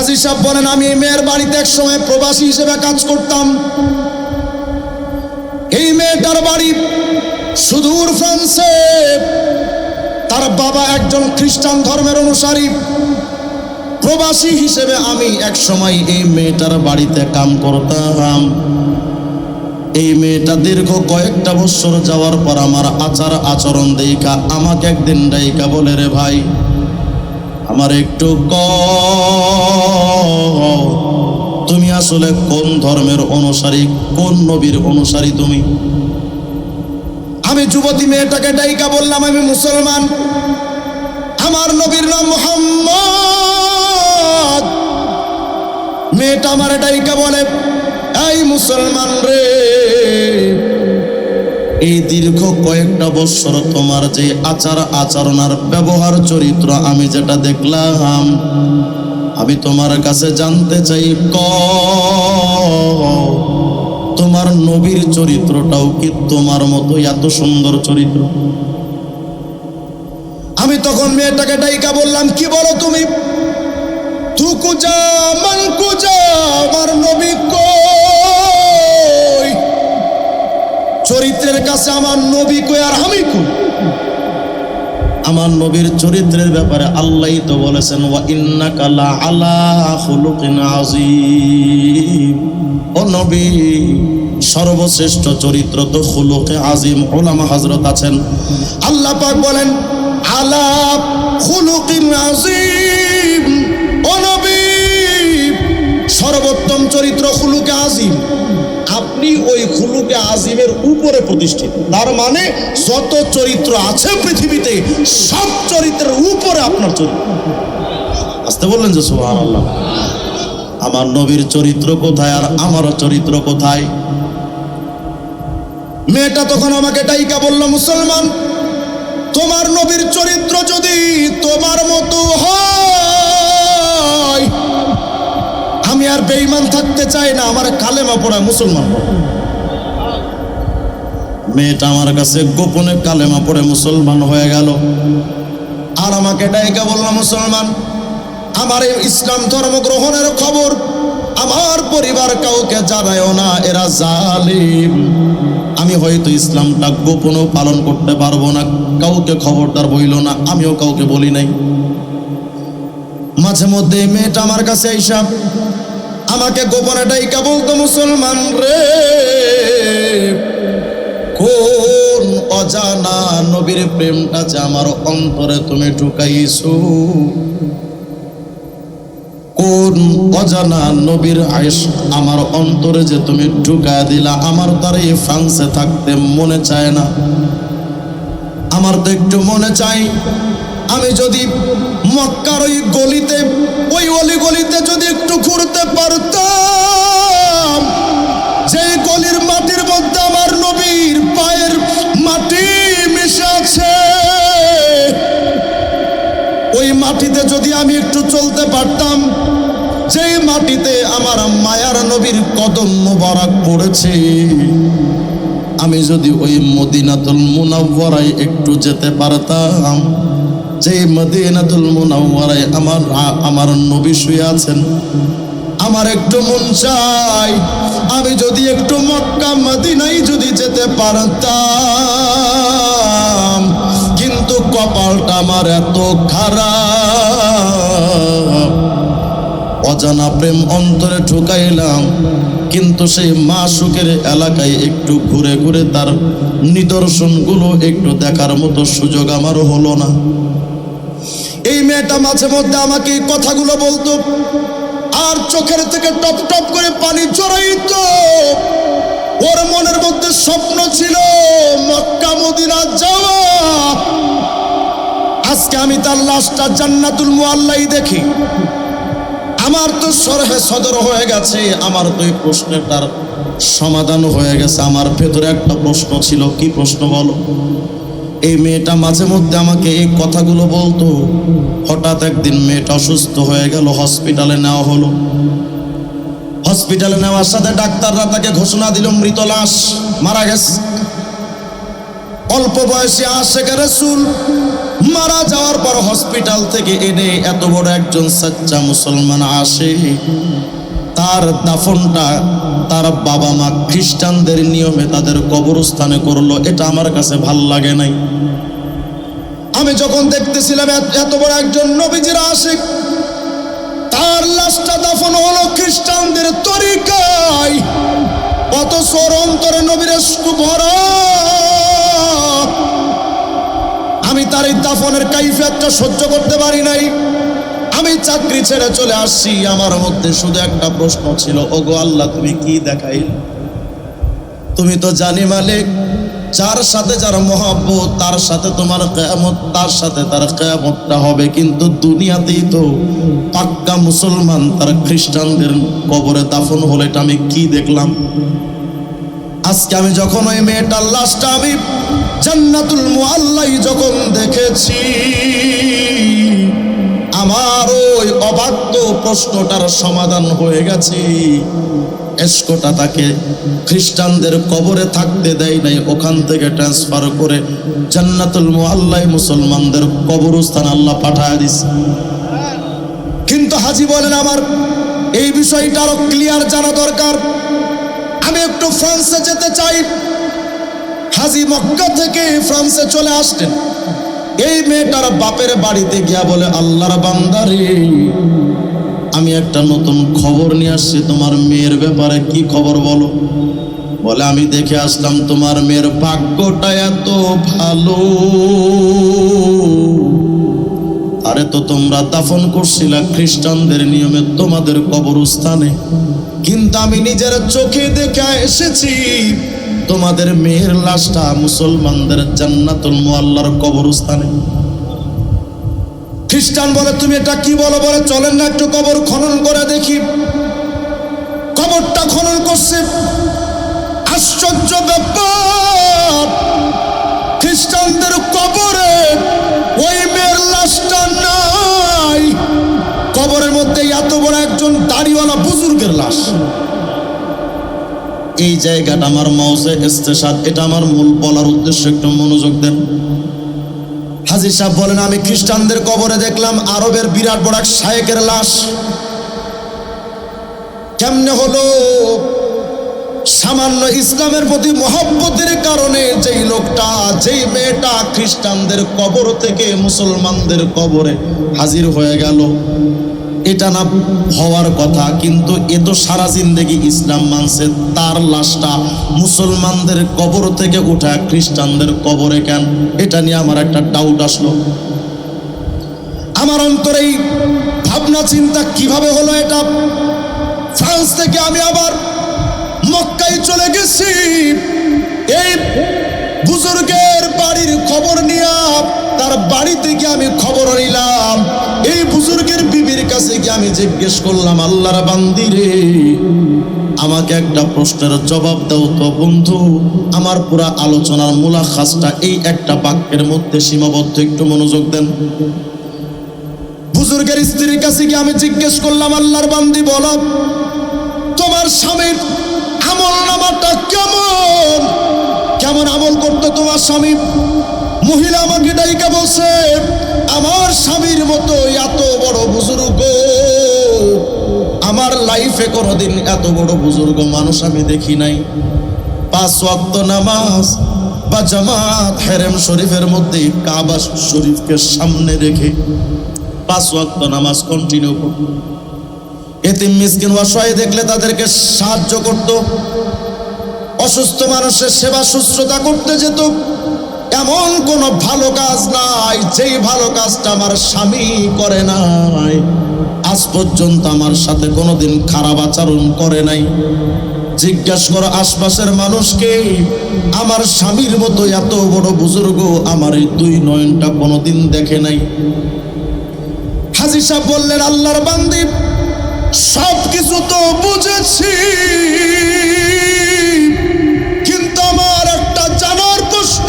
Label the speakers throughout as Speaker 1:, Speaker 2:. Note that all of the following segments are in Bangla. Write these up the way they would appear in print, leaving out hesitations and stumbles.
Speaker 1: কাজী সাহেব বলেন, আমি এই মেয়ের বাড়িতে এক সময় প্রবাসী হিসেবে কাজ করতাম। এই মেয়েটার বাড়ি সুদূর ফ্রান্সে। তার বাবা একজন খ্রিস্টান ধর্মের অনুসারী। প্রবাসী হিসেবে আমি এক সময় এই মেয়েটার বাড়িতে কাম করতাম। এই মেয়েটা দীর্ঘ কয়েকটা বছর যাওয়ার পর আমার আচার আচরণ দেখা আমাকে একদিন ডাইকা বলে, রে ভাই, আমার একটু তুমি আসলে কোন ধর্মের অনুসারী, কোন নবীর অনুসারী তুমি? আমি যুবতী মেয়েটাকে ডাইকা বললাম, আমি মুসলমান, আমার নবীর নাম মুহাম্মদ। মেয়েটা আমার ডাইকা বলে, এই মুসলমান রে, এই দীর্ঘ কয়েকটা বছর তোমার যে আচার আচরণ আর ব্যবহার চরিত্র আমি যেটা দেখলাম, আমি তোমার কাছে জানতে চাই, তোমার নবীর চরিত্রটাও কি তোমার মতো এত সুন্দর চরিত্র? আমি তখন মেয়েটাকে ডাইকা বললাম, কি বলো তুমি? তু কুজা মান কুজা, আমার নবী কই? চরিত্রের কাছে আমার নবী কই আর আমি কই? আমার নবীর চরিত্রের ব্যাপারে আল্লাহই তো বলেছেন, ওয়া ইন্নাকা লা আলা খুলুকিন আযীম। ও নবী, সর্বশ্রেষ্ঠ চরিত্র তো খুলুকে আযীম। উলামা হযরত আছেন, আল্লাহ পাক বলেন আলা খুলুকিন আযীম। ও নবী, সর্বোত্তম চরিত্র খুলুকে আযীম। আপনি ওই খুলুকে আযীমের উপরে প্রতিষ্ঠিত। তার মানে যত চরিত্র আছে পৃথিবীতে সব চরিত্রের উপরে আপনার চরিত্র। আসতে বললেন যে সুবহানাল্লাহ। আমার নবীর চরিত্র কোথায় আর আমার চরিত্র কোথায়? মেয়েটা তখন আমাকে ডাইকা বলল, মুসলমান, তোমার নবীর চরিত্র যদি তোমার মতো হয়, আমি আর বেঈমান থাকতে চাই না, আমার কালেমা পড়া মুসলমান। মেয়েটা আমার কাছে গোপনে কালেমা পড়ে মুসলমান হয়ে গেল। আর আমাকে ডাইকা বলল, মুসলমান, আমার এই ইসলাম ধর্ম গ্রহণের খবর আমার পরিবার কাউকে জানায়ও না, এরা জালিম। আমি হয়তো ইসলামটা গোপনও পালন করতে পারবো না, কাউকে খবরদার বইল না, আমিও কাউকে বলি নাই। মাঝে মধ্যে মেয়েটা আমার কাছে আইসা আমাকে গোপনে ডাইকা বলতো, মুসলমান রে, কোন অজানা নবীর প্রেমটা যে আমার অন্তরে তুমি ঢুকাইছো, কোন অজানা নবীর আয়েশ আমার অন্তরে যে তুমি ঢুকায় দিলা, আমার তার এই ফ্রান্সে থাকতে মনে চায় না। আমার তো একটু মনে চাই, আমি যদি মক্কার ওই গলিতে, ওই অলি গলিতে যদি একটু ঘুরতে পারতাম, যে গলির মাটির মধ্যে আমার নবীর পায়ের মাটি মিশে আছে, ওই মাটিতে যদি আমি একটু চলতে পারতাম, যেই মাটিতে আমার মায়ার নবীর কদম মোবারক পড়েছে, আমি যদি ওই মদিনাতুল মুনাওয়ারায় একটু যেতে পারতাম, যে মদিনাতুল মুনাওয়ারায় আমার নবী শুয়ে আছেন, আমার একটু মন চাই আমি যদি একটু মক্কা মদিনায় যদি যেতে পারতাম। কিন্তু কপালটা আমার এত খারাপ, অজানা প্রেম অন্তরে ঢুকাইলাম, কিন্তু সেই মাশউকের এলাকায় একটু ঘুরে ঘুরে তার নিদর্শনগুলো একটু দেখার মতো সুযোগ আমারও হলো না। এই মেয়েটা মাঝে মধ্যে আমাকে এই কথাগুলো বলতো, আর চোখের থেকে টপ টপ করে পানি ঝরাইতো। ওর মনের মধ্যে স্বপ্ন ছিল মক্কা মদিনা যাওয়া। আজকে আমি তার লাশটা জান্নাতুল মুআল্লাই দেখি, আমার তো সরহে সদর হয়ে গেছে, আমার তো এই প্রশ্নটার সমাধান হয়ে গেছে। আমার ভেতরে একটা প্রশ্ন ছিল, কি প্রশ্ন বলো? এই মেয়েটা মাঝে মধ্যে আমাকে এই কথাগুলো বলতো। হঠাৎ একদিন মেয়েটা অসুস্থ হয়ে গেল, হসপিটালে নেওয়া হলো। হসপিটালে নেওয়ার সাথে ডাক্তাররা তাকে ঘোষণা দিল মৃত লাশ, মারা গেছে। অল্প বয়সী আশেক রাসূল মারা যাওয়ার পর হসপিটাল থেকে এনে এত বড় একজন সাচ্চা মুসলমান আসে, তার দাফনটা তার বাবা মা খ্রিস্টানদের নিয়মে তাদের কবরস্থানে করলো। এটা আমার কাছে ভাল লাগে নাই। আমি যখন দেখতেছিলাম এত বড় একজন নবীজির আশিক, তার লাশটা দাফন হলো খ্রিস্টানদের তরিকায়, অথচ ওর অন্তরে নবীর ইশক ভরা। আমি তার এই দাফনের কাইফিয়াতটা সহ্য করতে পারি নাই। আমি চাকরি ছেড়ে চলে আসছি। আমার মধ্যে শুধু একটা প্রশ্ন ছিল, ওগো আল্লাহ, তুমি কি দেখাইলে? তুমি তো জানি মালিক, যার সাথে যার মহব্বত তার সাথে তোমার কিয়ামত, তার সাথে তার কিয়ামতটা হবে। কিন্তু দুনিয়াতেই তো পাক্কা মুসলমান তার খ্রিস্টানদের কবরে দাফন হলো, এটা আমি কি দেখলাম? আজকে আমি যখন ওই মেয়েটার লাশটা আমি জান্নাতুল মুআল্লাই যখন দেখেছি, আমার ওই অবাধ্য প্রশ্নটার সমাধান হয়ে গেছে। ইশকটা তাকে খ্রিস্টানদের কবরে থাকতে দেয় নাই, ওখান থেকে ট্রান্সফার করে জান্নাতুল মুআল্লাই মুসলমানদের কবরস্থান আল্লাহ পাঠায় দিছে। কিন্তু হাজী বলেন, আমার এই বিষয়টা আরো ক্লিয়ার জানা দরকার। আমি একটু ফ্রান্সে যেতে চাই। হাজী মক্কা থেকে ফ্রান্সে চলে আসতেন। এই মেয়েটার বাপের বাড়িতে গিয়া বলে, আল্লাহর বান্দারে, আমি একটা নতুন খবর নিয়ে আসছি তোমার মেয়ের ব্যাপারে। কি খবর বলো? বলে, আমি দেখে আসলাম তোমার মেয়ের ভাগ্যটা এত ভালো। আরে তো তোমরা দাফন করছিলা খ্রিস্টানদের নিয়মে তোমাদের কবরস্থানে, কিন্তু আমি নিজের চোখে দেখে এসেছি তোমাদের মেয়ের লাশটা মুসলমানদের জান্নাতুল মুআল্লার কবরস্থানে। খ্রিস্টান বলে, তুমি এটা কি বলো? বলে, চলেন না একটু কবর খনন করে দেখি। কবরটা খনন করছে। আশ্চর্য ব্যাপার, খ্রিস্টানদের কবরে ওই মেয়ের লাশটা নাই। কবরের মধ্যে এত বড় একজন দাড়িওয়ালা বুজুর্গের লাশ। এই জায়গাটা আমার মাউসে ইস্তেশাদ, এটা আমার মূল বলার উদ্দেশ্য, একটু মনোযোগ দেন। হাজী সাহেব বলেন, আমি খ্রিস্টানদের কবরে দেখলাম আরবের বিরাট বড় এক শায়েকের লাশ। কেমনে হলো? সামান্য ইসলামের প্রতি মহব্বতের কারণে যেই লোকটা, যেই মেয়েটা খ্রিস্টানদের কবর থেকে মুসলমানদের কবরে হাজির হয়ে গেল, এটা না হওয়ার কথা, কিন্তু এ তো সারা জিন্দেগি ইসলাম মানছে, তার লাশটা মুসলমানদের কবর থেকে উঠা খ্রিস্টানদের কবরে কেন? এটা নিয়ে আমার একটা ডাউট আসলো। আমার অন্তরে এই ভাবনা চিন্তা কিভাবে হলো এটা। ফ্রান্স থেকে আমি আবার মক্কায় চলে গেছি। এই বুজুর্গের বাড়ির খবর নিয়ে তার বাড়িতে গিয়ে আমি খবর নিলাম। এই বুজুর্গের বিবির কাছে গিয়ে আমি জিজ্ঞেস করলাম, আল্লাহর বান্দি রে, আমাকে একটা প্রশ্নের জবাব দাও তো বন্ধু। আমার পুরা আলোচনার মুলাখাসটা এই একটা বাক্যের মধ্যে সীমাবদ্ধ, একটু মনোযোগ দেন। বুজুর্গের স্ত্রীর কাছে গিয়ে আমি জিজ্ঞেস করলাম, আল্লাহর বান্দি বলো, তোমার স্বামীর আমল নামাটা কেমন? কেমন আমল করতো তোমার স্বামী? মহিলা আমাকে ডাইকা বলছে, আমার স্বামীর মতো এত বড় বুজুর্গ আমার লাইফে কোনোদিন এত বড় বুজুর্গ মানুষ আমি দেখি নাই। 5 ওয়াক্ত নামাজ বা জামাত হেরেম শরীফের মধ্যে কাবা শরীফকে সামনে রেখে 5 ওয়াক্ত নামাজ কন্টিনিউ করত। এতিম মিসকিন অসহায় দেখলে তাদেরকে সাহায্য করত, অসুস্থ মানুষের সেবা শুশ্রূষা করতে যেত। এমন কোন ভালো কাজ নাই যেই ভালো কাজটা আমার স্বামী করে নাই। আজ পর্যন্ত আমার সাথে কোনোদিন খারাপ আচরণ করে নাই। জিজ্ঞেস করো আশপাশের মানুষকে, আমার স্বামীর মতো এত বড় বুজুর্গ আমার এই 2 নয়নটা কোনোদিন দেখে নাই। হাজী সাহেব বললেন, আল্লাহর বান্দি, সব কিছু তো বুঝেছি, কিন্তু আমার একটা জানার প্রশ্ন,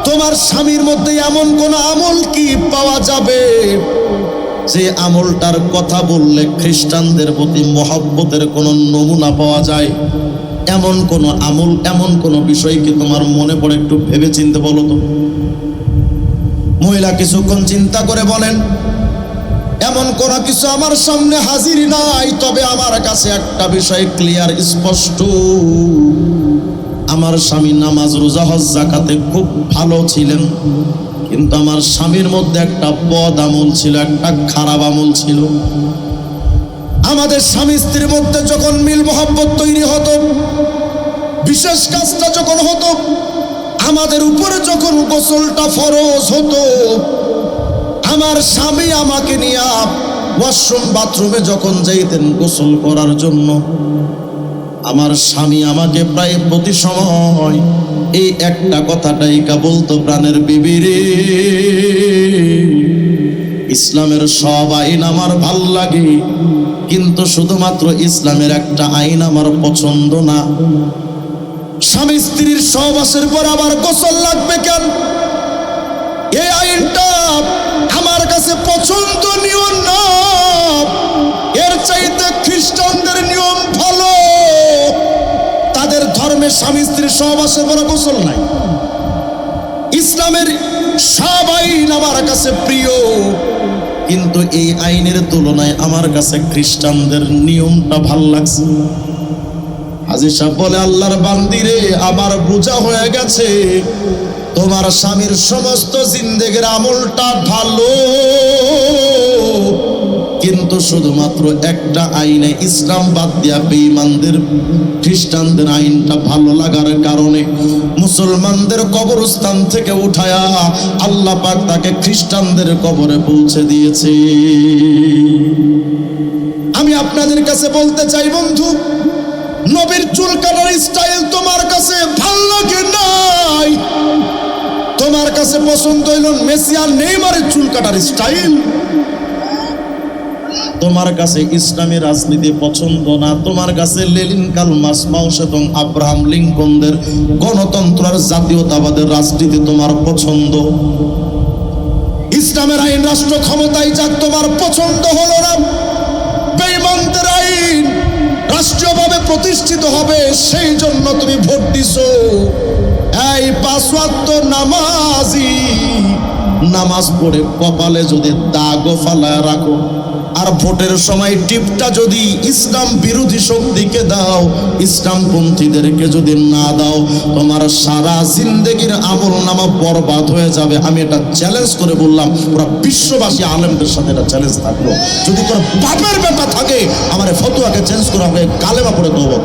Speaker 1: তোমার স্বামীর মধ্যে এমন কোন আমল কি পাওয়া যাবে যে আমলটার কথা বললে খ্রিস্টানদের প্রতি মহব্বতের কোন নমুনা পাওয়া যায়? এমন কোন আমল, এমন কোন বিষয় কি তোমার মনে পড়ে? একটু ভেবে চিন্তে বলো তো। মহিলা কিছুক্ষণ চিন্তা করে বলেন, এমন কোন কিছু আমার সামনে হাজির নাই, তবে আমার কাছে একটা বিষয় ক্লিয়ার, স্পষ্ট। আমার স্বামী নামাজ রোজা হজ যাকাতে খুব ভালো ছিলেন, কিন্তু আমার স্বামীর মধ্যে একটা বদ আমল ছিল, একটা খারাপ আমল ছিল। আমাদের স্বামী স্ত্রীর মধ্যে যখন মিল মোহাব্বত তৈরি হতো, বিশেষ কাজটা যখন হতো, আমাদের উপরে যখন গোসলটা ফরজ হতো, আমার স্বামী আমাকে নিয়ে ওয়াশরুম বাথরুমে যখন যাইতেন গোসল করার জন্য, আমার স্বামী আমাকে প্রায় প্রতি সময় এই একটা কথাটাই বলতো, প্রাণের বিবি রে, ইসলামের সব আইন আমার ভাল লাগে, কিন্তু শুধুমাত্র ইসলামের একটা আইন আমার পছন্দ না। স্বামী স্ত্রীর সহবাসের পর আবার গোসল লাগবে কেন? এই আইনটা আমার কাছে পছন্দনীয় না। এর চাইতে খ্রিস্টানদের নিয়ম ভালো, তাদের ধর্মে স্বামী স্ত্রীর সহবাসের পর গোসল নাই। ইসলামের সব আইন আমার কাছে প্রিয়, কিন্তু এই আইনের তুলনায় আমার কাছে খ্রিস্টানদের নিয়মটা ভাল লাগছে। হাজী সাহেব বলে, আল্লাহর বান্দিরে, আমার বোঝা হয়ে গেছে তোমার স্বামীর সমস্ত জিন্দেগির আমলটা ভালো, কিন্তু শুধুমাত্র একটা আইনে, ইসলাম বাদ দিয়া বেঈমানদের খ্রিস্টানদের আইনটা ভালো লাগার কারণে মুসলমানদের কবরস্থান থেকে উঠায়া আল্লাহ পাক তাকে খ্রিস্টানদের কবরে পৌঁছে দিয়েছে। আমি আপনাদের কাছে বলতে চাই বন্ধু, নবীর চুল কাটার স্টাইল তোমার কাছে ভালো লাগে নাই, তোমার কাছে পছন্দ হইল মেসি আর নেইমারের চুল কাটার স্টাইল। তোমার কাছে ইসলামী রাজনীতি পছন্দ না, তোমার কাছে লেনিন, কার্ল মার্কস, মাও সেতুং, আব্রাহাম লিঙ্কনদের গণতন্ত্র আর জাতীয়তাবাদের রাজনীতি তোমার পছন্দ। ইসলামের আইন রাষ্ট্র ক্ষমতায় যাক তোমার পছন্দ হলো না, বেঈমানদের আইন রাষ্ট্রীয়ভাবে প্রতিষ্ঠিত হবে, সেই জন্য তুমি ভোট দিছো। এই 5 ওয়াক্ত নামাজি, নামাজ পড়ে কপালে যদি দাগও ফালায় রাখো, আর ভোটের সময় টিপটা যদি ইসলাম বিরোধী শক্তিকে দাও, ইসলামপন্থীদেরকে যদি না দাও, তোমার সারা জিন্দেগির আমল নামা বরবাদ হয়ে যাবে। আমি এটা চ্যালেঞ্জ করে বললাম, পুরো বিশ্ববাসী আলেমদের সাথে এটা চ্যালেঞ্জ থাকলো। যদি কোনো বাপের ব্যাপার থাকে, আমার ফতোয়াকে চেঞ্জ করা হবে, কালেমা পড়ে তওবা।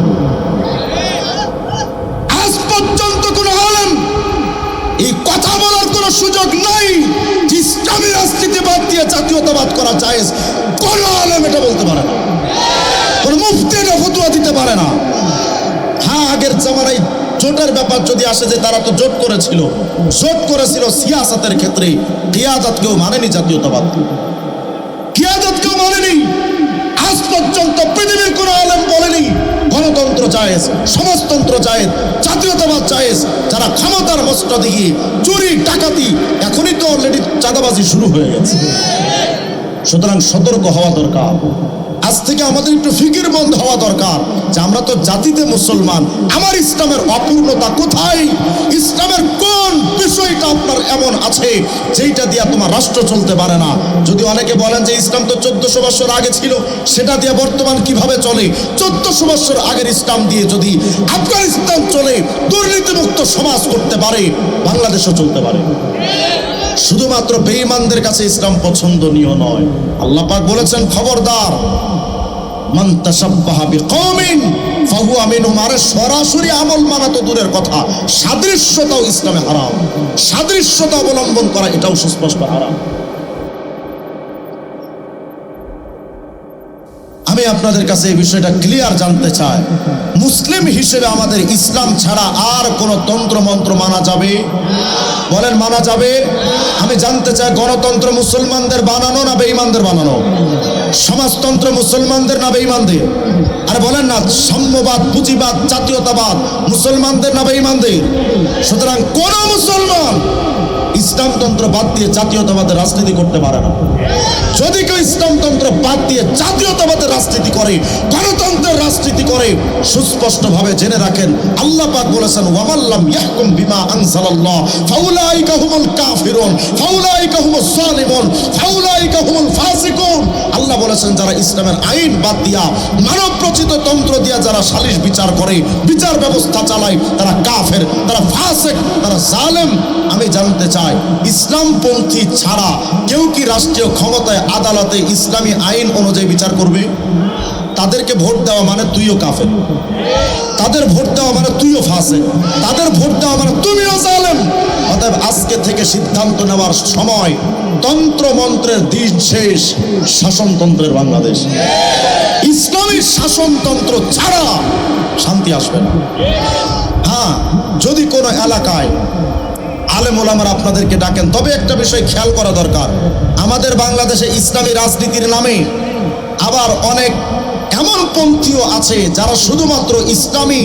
Speaker 1: আজ পর্যন্ত কোনো আলেম এই কথা বলার কোনো সুযোগ নাই যে ইসলামী রাজনীতি বাদ দিয়ে জাতীয়তাবাদ করা জায়েজ। কোন আলেম এটা বলতে পারে না, কোন মুফতি এটা ফতোয়া দিতে পারে না। হ্যাঁ, আগের জামানায় জোটের ব্যাপার যদি আসে, যে তারা তো জোট করেছিল সিয়াসতের ক্ষেত্রে, কিয়াদত কেউ মানেনি, জাতীয়তাবাদ কিয়াদত কেউ মানেনি। আজ পর্যন্ত পৃথিবীর কোন আলেম বলেনি গণতন্ত্র জায়েজ, সমাজতন্ত্র জায়েজ, জাতীয়তাবাদ জায়েজ। যারা ক্ষমতার মসনদ দিয়ে চুরি ডাকাতি, এখনই তো অলরেডি চাঁদাবাজি শুরু হয়ে গেছে। সুতরাং সতর্ক হওয়া দরকার। আজ থেকে আমাদের একটু ফিকির বন্ধ হওয়া দরকার যে আমরা তো জাতিতে মুসলমান, আমার ইসলামের অপূর্ণতা কোথায়? ইসলামের কোন বিষয়টা আপনার এমন আছে যেটা দিয়ে তোমার রাষ্ট্র চলতে পারে না? যদি অনেকে বলেন যে ইসলাম তো 1400 বছর আগে ছিল, সেটা দিয়ে বর্তমান কিভাবে চলে? 1400 বছর আগের ইসলাম দিয়ে যদি আফগানিস্তান চলে, দুর্নীতিমুক্ত সমাজ করতে পারে, বাংলাদেশও চলতে পারে। শুধুমাত্র বেঈমানদের কাছে ইসলাম পছন্দনীয় নয়। আল্লাহ পাক বলেছেন, খবরদার, মান তাশাব্বাহা বিকওমিন ফাহুয়া মিনহুম। আরে সরাসরি আমল মানা তো দূরের কথা, সাদৃশ্যতাও ইসলামে হারাম। সাদৃশ্যতা অবলম্বন করা এটাও সুস্পষ্ট হারাম। আমি আপনাদের কাছে এই বিষয়টা ক্লিয়ার জানতে চাই, মুসলিম হিসেবে আমাদের ইসলাম ছাড়া আর কোন তন্ত্র মন্ত্র মানা যাবে? বলেন, মানা যাবে? আমি জানতে চাই, গণতন্ত্র মুসলমানদের বানানো না বেঈমানদের বানানো? সমাজতন্ত্র মুসলমানদের না বেঈমানদের? আর বলেন না, সাম্যবাদ, পুঁজিবাদ, জাতীয়তাবাদ মুসলমানদের না বেঈমানদের? সুতরাং কোন মুসলমান ইসলামতন্ত্র বাদ দিয়ে জাতীয়তাবাদের রাজনীতি করতে পারে না। যদি কেউ ইসলামতন্ত্র বাদ দিয়ে জাতীয়তাবাদের রাজনীতি করে, গণতন্ত্রের রাজনীতি করে, সুস্পষ্টভাবে জেনে রাখেন আল্লাহ পাক বলেছেন ওয়ামাল্লাম ইয়াহকুম বিমা আনজালাল্লাহ ফাউলাইকা হুমুল কাফিরুন ফাউলাইকা হুমুজ জালিমুন ফাউলাইকা হুমুল ফাসিকুন। আল্লাহ বলেছেন যারা ইসলামের আইন বাদ দিয়া মানব রচিত তন্ত্র দিয়া যারা সালিশ বিচার করে, বিচার ব্যবস্থা চালায়, তারা কাফের, তারা ফাসিক, তারা জালেম। আমি জানতে চাই ইসলামপন্থী ছাড়া কেউ কি রাষ্ট্রীয় ক্ষমতায় আদালতে ইসলামী আইন অনুযায়ী বিচার করবে? তাদেরকে ভোট দেওয়া মানে তুইও কাফের, তাদের ভোট দেওয়া মানে তুইও ফাসিক, তাদের ভোট দেওয়া মানে তুমিও জালেম। অতএব আজকে থেকে সিদ্ধান্ত নেওয়ার সময়, তন্ত্র মন্ত্রের দিন শেষ, শাসনতন্ত্রের বাংলাদেশ। ইসলামী শাসনতন্ত্র ছাড়া শান্তি আসবে না। হ্যাঁ, যদি কোনো এলাকায় আলেম ওলামারা আপনাদেরকে ডাকেন, তবে একটা বিষয় খেয়াল করা দরকার, আমাদের বাংলাদেশে ইসলামী রাজনীতির নামে আবার অনেক এমন পন্থীও আছে যারা শুধুমাত্র ইসলামী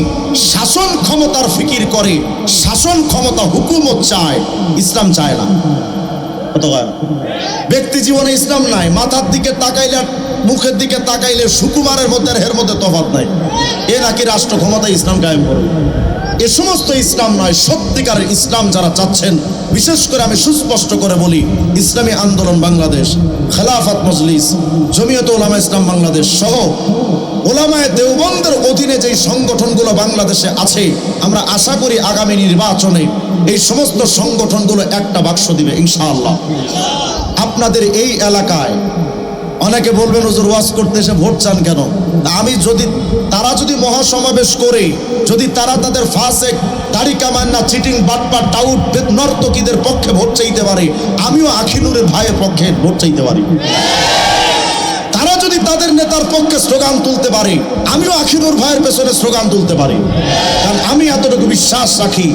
Speaker 1: শাসন ক্ষমতার ফিকির করে, শাসন ক্ষমতা হুকুমত চায়, ইসলাম চায় না। ব্যক্তি জীবনে ইসলাম নাই, মাথার দিকে তাকাইলে মুখের দিকে তাকাইলে সুকুমারের মধ্যে আর এর মধ্যে তফাৎ নাই। এ নাকি রাষ্ট্র ক্ষমতায় ইসলাম কায়েম করবে। এ সমস্ত ইসলাম নয়। সত্যিকারের ইসলাম যারা চাচ্ছেন, বিশেষ করে আমি সুস্পষ্ট করে বলি, ইসলামী আন্দোলন বাংলাদেশ, খেলাফত মজলিস, জমিয়তে উলামা ইসলাম বাংলাদেশ সহ ওলামায়ে দেওবন্দের অধীনে যেই সংগঠনগুলো বাংলাদেশে আছে, আমরা আশা করি আগামী নির্বাচনে এই সমস্ত সংগঠনগুলো একটা বাক্স দিবে ইনশাআল্লাহ। আপনাদের এই এলাকায় অনেকে বলবেন হুজুর ওয়াজ করতে এসে ভোট চান কেন? আমি যদি তারা যদি মহাসমাবেশ করে, যদি তারা তাদের ফাসেক, তারিকা মান্না, চিটিং, বাটপার, টাউট, নর্তকীদের পক্ষে ভোট চাইতে পারে, আমিও আখিনুরের ভাইয়ের পক্ষে ভোট চাইতে পারি। তারা যদি তাদের নেতার পক্ষে স্লোগান তুলতে পারে, আমিও আখিনুর ভাইয়ের পেছনে স্লোগান তুলতে পারি। কারণ আমি এতটুকু বিশ্বাস রাখি,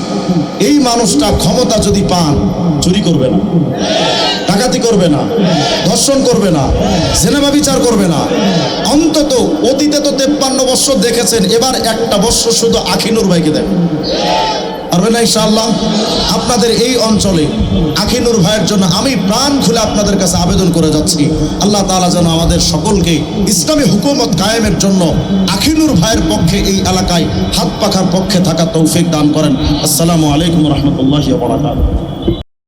Speaker 1: এই মানুষটা ক্ষমতা যদি পান, চুরি করবে না, ডাকাতি করবে না, ধর্ষণ করবে না, সিনেমা বিচার করবে না। অন্তত অতীতে তো 53 বছর দেখেছেন, এবার একটা বছর শুধু আখিনুর ভাইকে দেখেন, পারবে না ইনশাআল্লাহ। আপনাদের এই অঞ্চলে আখিনুর ভাইয়ের জন্য আমি প্রাণ খুলে আপনাদের কাছে আবেদন করে যাচ্ছি, আল্লাহ তাআলা যেন আমাদের সকলকে ইসলামী হুকুমত কায়েমের জন্য আখিনুর ভাইয়ের পক্ষে এই এলাকায় হাত পাখার পক্ষে থাকা তৌফিক দান করেন। আসসালামু আলাইকুম ওয়া রাহমাতুল্লাহি ওয়া বারাকাতুহু।